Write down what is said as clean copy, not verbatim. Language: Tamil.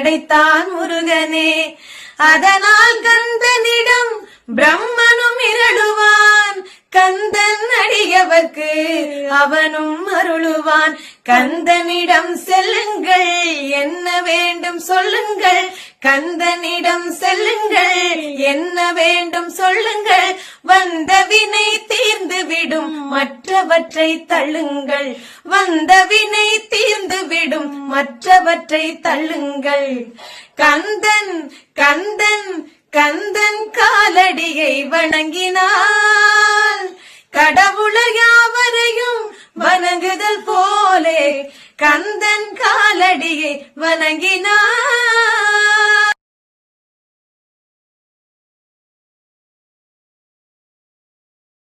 படைத்தான் முருகனே. அதனால் கந்தனிடம் பிரம்மனும் இரளுவான், கந்தன் அடியவர்க்கு அவனும் அருளுவான். கந்தனிடம் செல்லுங்கள், என்ன வேண்டும் சொல்லுங்கள், கந்தனிடம் செல்லுங்கள், என்ன வேண்டும் சொல்லுங்கள். வந்த வினை தீர்ந்து விடும், மற்றவற்றை தள்ளுங்கள். வந்த வினை தீர்ந்து விடும், மற்றவற்றை தள்ளுங்கள். கந்தன் கந்தன் கந்தன் காலடியை வணங்கினாள், கடவுளை யாவரையும் வணங்குதல் போலே கந்தன் காலடியை வணங்கினாள்.